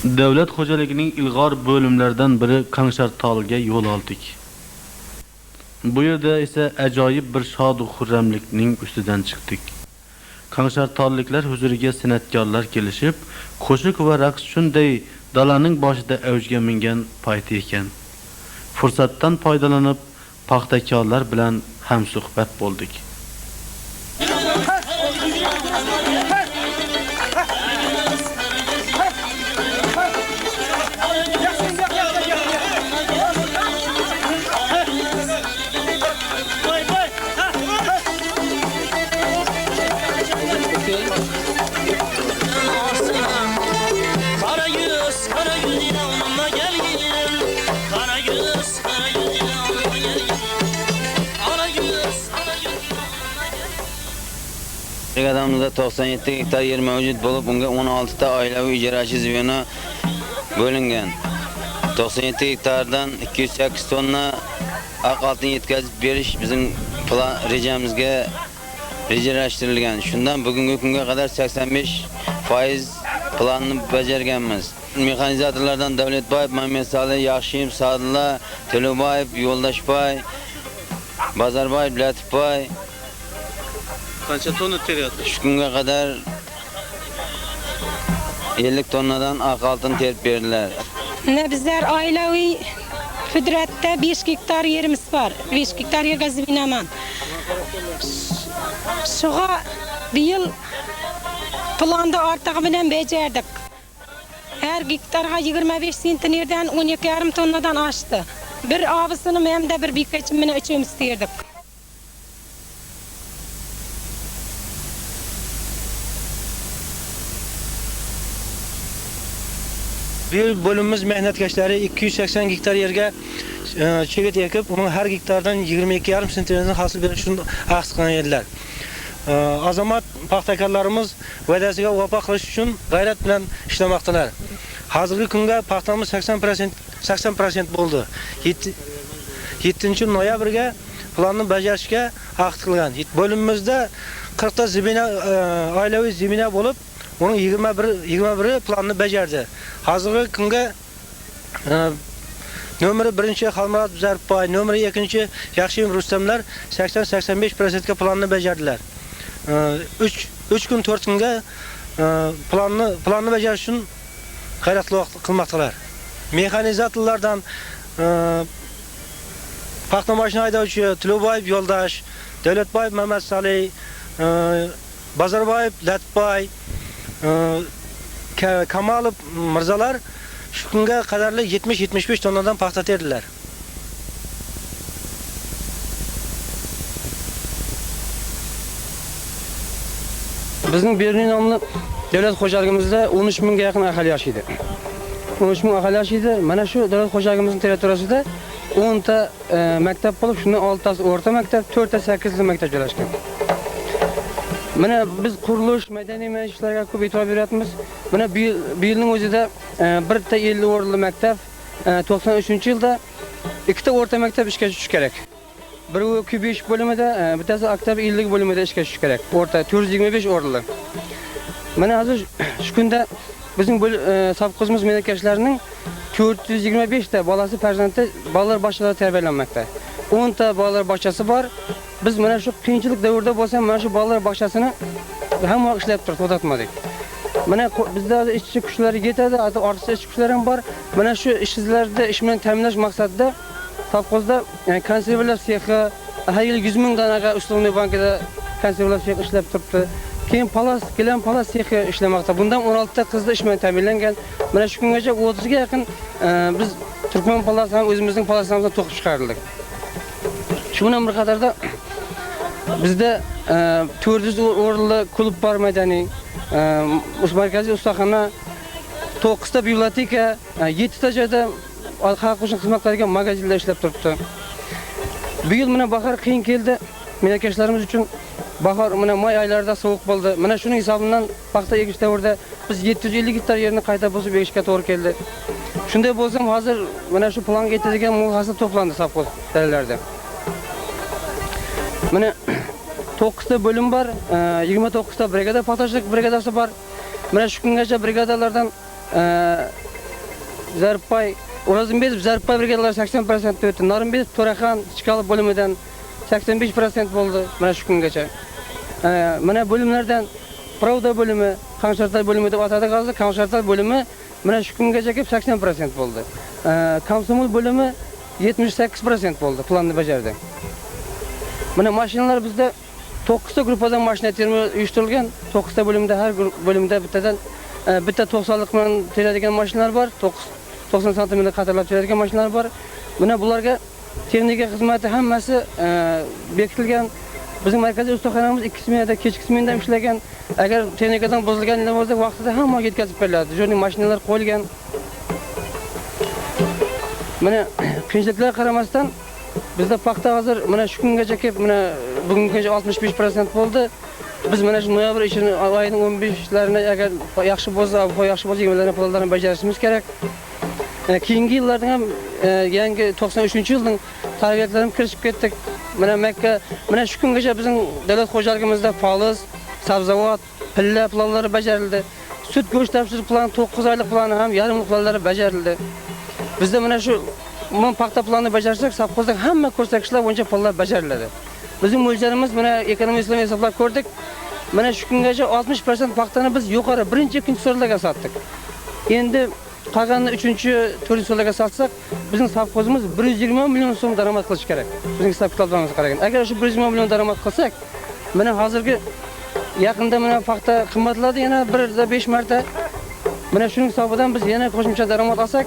Davlat xo'jaligining ilg'or bo'limlaridan biri Qanshar-Tolga yo'l oldik. Bu yerda esa ajoyib bir shod-u xurramlikning ustidan chiqdik. Qanshar-Tolliklar huzuriga san'atkorlar kelishib, qo'shiq va raqs shunday dalaning boshida avjga mingan payti ekan. Fursatdan foydalanib, paxtakorlar bilan hamsuhbat bo'ldik. Brigadamizda 97 gektar yer mavjud bo'lib, unga 16 ta oilaviy ijarachi zveno bo'lingan. 97 gektardan 208 tonna aqaltin yetkazib berish bizning plan rejamizga rejalashtirilgan. Shundan bugungi kunga qadar 85% planni bajarganmiz. Mexanizatorlardan Davlatboyev, Mamedsalih, Yaxshiyev, Sadulla, Teloboyev, Yo'ldashboy, Bazarboyev, Latifboy Qancha tonna teryapti? Shu kunga qadar 50 tonnadan aqaltin terib berdilar. Bizler ailevi Füdrat'ta 5 gektar yerimiz var. 5 gektar yer gazibinaman. Şuğa bir yıl planda artığı bilen becerdik. Her gektarha 25 sentinirden 12,5 tonnadan aştı. Bir avısını hem de bir birkaçımını üçüm isterdik. Bir bölümümüz mehnetkeşleri 280 gektar yerge çevet yakıp, onun her gektardan 22,5 sentinirden hasıl bir şunu aksıkan yerler. Azamat paxtakarlarımız vədəsiga vəfa qilish üçün gayret bilen işlemekteler. Hazırki günge paxtamız 80% oldu. 7 noyabrga planını bajarishga haq qilgan. Bölümümüzde 40 ta zimine ailevi zimine bulup, onun 21'i planını bajardı. Hazırki günge nömrü 1. Xalmurat Zarpay, nömrü 2. Yaxshiyev Rustamlar 80-85% planını bajardılar. 3 gün 4 günge planını bajarish üçün gayretli kılmaktalar. Mexanizatorlardan paxta maşina haydovchi Teloboyev Yo'ldash, Davlatboyev Mamedsalih, Bazarboyev Latifboy, Kamalov Mirzalar şu günge kadarlı 70-75 tonnadan paxta terdiler. Bizning Berlin nomli davlat xo'jaligimizda 13 mingga yaqin aholi yashaydi. 13 ming aholi yashaydi. Mana shu davlat xo'jaligimizning territoriyasida 10 ta maktab bo'lib, shundan 6 tasi o'rta maktab, 4 ta 8 ta maktab joylashgan. Mana biz qurilish, madaniy ishlarga ko'p e'tibor beryapmiz. Mana bu yilning o'zida bir ta 50 o'rinli maktab 93-yilda 2 ta o'rta maktab ishga tushishi kerak. Bir Q5 bölümünde, bitasi oktyabr 50 bölümünde ishga tushishi kerak. O'rta 425 o'rinli. Mana hozir shu kunda bizning safqozimiz menakashlarining 425 ta bolasi farzandi bolalar bog'chalari tarbiyalanmoqda. 10 ta bolalar bog'chasi bor. Biz mana shu qiyinchilik davrida bo'lsa, mana shu bolalar bog'chasini hamma ishlab turib to'xtatmadik. Mana bizda ishchi kuchlari yetadi, ortiqcha ishchi kuchlar ham bor. Mana shu ishsizlarni ish bilan ta'minlash maqsadida Safqozda konservalar sexi har yil 100 ming donaga Uslovniy bankida konservalar sexi ishlab turibdi. Keyin gilam palas sexi ishlamoqda. Bundan 16 ta qizni ish bilan ta'minlangan. Mana shu kungacha 30 ga yaqin biz Turkman palasi ham o'zimizning palasimizdan to'qib chiqardik. Shu bilan bir qatorda bizda 400 o'rinli klub bor madaniy, markaziy ustaxona, 9 ta biblioteka, 7 ta joyda xalq uchun xizmat qiladigan magazinlar ishlab turibdi. Bu yil mana bahor qiyin keldi. Menakashlarimiz uchun bahor mana may oylarida sovuq bo'ldi. Mana shuning hisobidan paxta ekish davrida biz 750 gektar yerni qayta bosib ekishga to'g'ri keldi. Shunday bo'lsam hozir mana shu planga yetadigan mol hosil to'plandi safqoz dalalarda. Mana 9 ta bo'lim bor, 29 ta brigada paxtachilik brigadasi bor. Mana shu kungacha brigadalardan Zarpay, O'razimbeyev Zarpay brigadalari 80% o'tdi. Norinbekov To'raxon Chikali bo'limidan 85% bo'ldi mana shu kungacha. Mana bo'limlardan Pravda bo'limi, Qamshartal bo'limi deb atadik hozir. Qamshartal bo'limi mana shu kungacha kelib 80% bo'ldi. Komsomol bo'limi 78% bo'ldi, planni bajardi. Mana mashinalar bizda 9 ta gruppadan mashina terimi uyushtirilgan. 9 ta bo'limda har bo'limda bitta 90lik bilan teradigan mashinalar bor. 90 santimetr qatorlab teradigan mashinalar bor. Mana bularga texnika xizmati hammasi bekitilgan. Bizning markaziy ustaxonamiz 2 smenada, kechki smenada ishlagan. Agar texnikadan buzilgan bo'lsa, vaqtida hamma yetkazib beriladi. Jo'rning mashinalar qo'yilgan. Mana qiyinchiliklarga qaramasdan bizda paxta hozir mana shu kungacha kelib, mana bugungacha 65% bo'ldi. Biz mana shu noyabr oyining 15larini agar yaxshi bo'lsa, bu yaxshi bo'lsa, 20larni planlarini bajarishimiz kerak. Keyingi yillarda ham yangi 93-yilning tarbiyalarimiz kirishib ketdik. Mana Makka, mana shu kungacha bizning davlat xo'jaligimizda poliz, sabzavot, pilla planlari bajarildi. Sut go'sht topshirish plani 9 oylik plani ham yarim planlari bajarildi. Bizda mana shu paxta planini bajarsak, savxozda hamma ko'rsatkichlar bo'yicha planlar bajariladi. Bizning mo'ljalimiz mana ekonomistlar hisoblab ko'rdik. Mana shu kungacha 60% paxtani biz yuqori 1-2 sorlarga sotdik. Endi qolganini 3-4 sorlarga sotsak, bizning savxozimiz 120 million so'm daromad qilish kerak. Bizning hisob kitoblarimizga qaragan. Agar shu 120 million daromad qilsak, mana hozirgi yaqinda mana paxta qimmatladi yana 1-5 marta. Mana shuning hisobidan biz yana qo'shimcha daromad olsak,